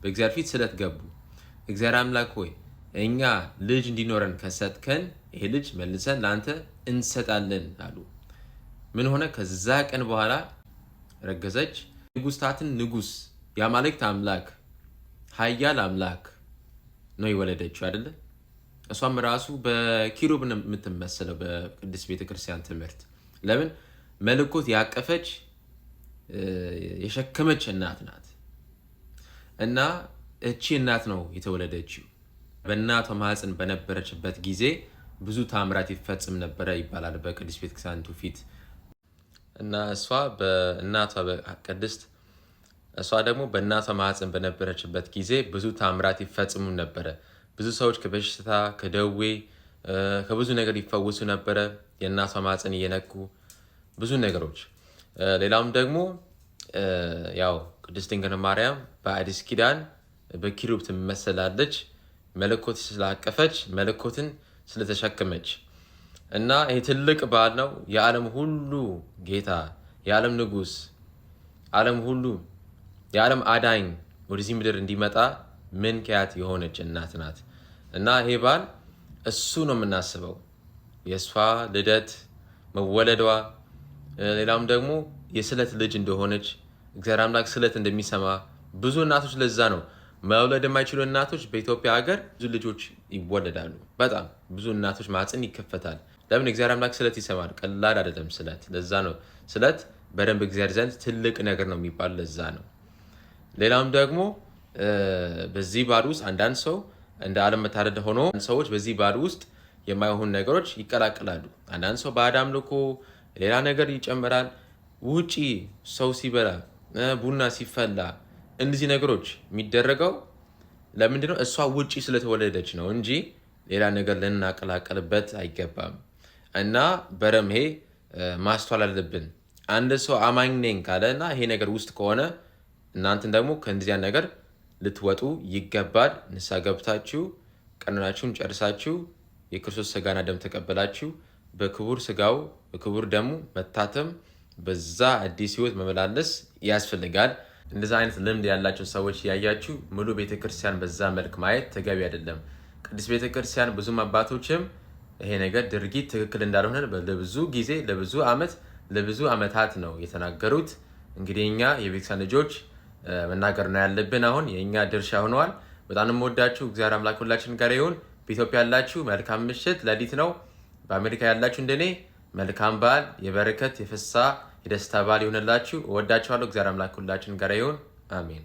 በእግዚአብሔር ፊት ስለት ገቡ። እግዚአብሔር አምላክ ሆይ እኛ ልጅ እንዲኖረን ከሰጥከን ይሄ ልጅ መልሰን ለአንተ እንሰጣለን አሉ። ምን ሆነ? ከዛ ቀን በኋላ ረገዘች። ንጉስታትን ንጉስ የአማልክት አምላክ ኃያል አምላክ ነው የወለደችው አይደለ? እሷም ራሱ በኪሩብ ነው የምትመሰለው በቅድስት ቤተክርስቲያን ትምህርት። ለምን? መለኮት ያቀፈች የሸከመች እናት ናት። እና እቺ እናት ነው የተወለደችው። በእናቷ ማህፀን በነበረችበት ጊዜ ብዙ ታምራት ይፈጽም ነበረ ይባላል በቅድስት ቤተክርስቲያን ፊት። እና እሷ ደግሞ በእናቷ ማህፀን በነበረችበት ጊዜ ብዙ ታምራት ይፈጽሙ ነበረ። ብዙ ሰዎች ከበሽታ ከደዌ ከብዙ ነገር ይፈወሱ ነበረ የእናቷ ማህፀን እየነኩ ብዙ ነገሮች። ሌላውም ደግሞ ያው ቅድስት ድንግል ማርያም በአዲስ ኪዳን በኪሩብ ትመሰላለች። መለኮት ስላቀፈች መለኮትን ስለተሸከመች እና ይህ ትልቅ በዓል ነው። የዓለም ሁሉ ጌታ የዓለም ንጉስ ዓለም ሁሉ የዓለም አዳኝ ወደዚህ ምድር እንዲመጣ ምክንያት የሆነች እናት ናት። እና ይሄ በዓል እሱ ነው የምናስበው፣ የእሷ ልደት መወለዷ። ሌላም ደግሞ የስለት ልጅ እንደሆነች እግዚአብሔር አምላክ ስለት እንደሚሰማ ብዙ እናቶች ለዛ ነው መውለድ የማይችሉ እናቶች በኢትዮጵያ ሀገር ብዙ ልጆች ይወለዳሉ። በጣም ብዙ እናቶች ማህፀን ይከፈታል። ለምን? እግዚአብሔር አምላክ ስለት ይሰማል። ቀላል አይደለም ስለት። ለዛ ነው ስለት በደንብ እግዚአብሔር ዘንድ ትልቅ ነገር ነው የሚባል ለዛ ነው። ሌላም ደግሞ በዚህ በዓል ውስጥ አንዳንድ ሰው እንደ ዓለም መታደድ ሆኖ ሰዎች በዚህ በዓል ውስጥ የማይሆኑ ነገሮች ይቀላቅላሉ። አንዳንድ ሰው ባዕድ አምልኮ ሌላ ነገር ይጨምራል። ውጪ ሰው ሲበላ ቡና ሲፈላ እንደዚህ ነገሮች የሚደረገው ለምንድነው? እሷ ውጪ ስለተወለደች ነው እንጂ ሌላ ነገር ልናቀላቀልበት አይገባም። እና በረምሄ ማስተዋል አለብን። አንድ ሰው አማኝ ነኝ ካለ እና ይሄ ነገር ውስጥ ከሆነ እናንተን ደግሞ ከእንደዚያ ነገር ልትወጡ ይገባል። ንስሐ ገብታችሁ ቀኖናችሁን ጨርሳችሁ የክርስቶስ ስጋና ደም ተቀበላችሁ በክቡር ስጋው በክቡር ደሙ መታተም በዛ አዲስ ህይወት መመላለስ ያስፈልጋል። እንደዛ አይነት ልምድ ያላቸው ሰዎች ያያችሁ ሙሉ ቤተክርስቲያን በዛ መልክ ማየት ተገቢ አይደለም። ቅድስት ቤተክርስቲያን ብዙም አባቶችም ይሄ ነገር ድርጊት ትክክል እንዳልሆነ ለብዙ ጊዜ ለብዙ ዓመታት ነው የተናገሩት። እንግዲህ እኛ የቤተክርስቲያን ልጆች መናገር ነው ያለብን። አሁን የእኛ ድርሻ ሆነዋል። በጣም የምወዳችሁ እግዚአብሔር አምላክ ሁላችን ጋር ይሁን። በኢትዮጵያ ያላችሁ መልካም ምሽት ሌሊት ነው። በአሜሪካ ያላችሁ እንደኔ መልካም በዓል፣ የበረከት የፍስሐ የደስታ በዓል ይሁንላችሁ። እወዳችኋለሁ። እግዚአብሔር አምላክ ሁላችን ጋር ይሁን። አሜን።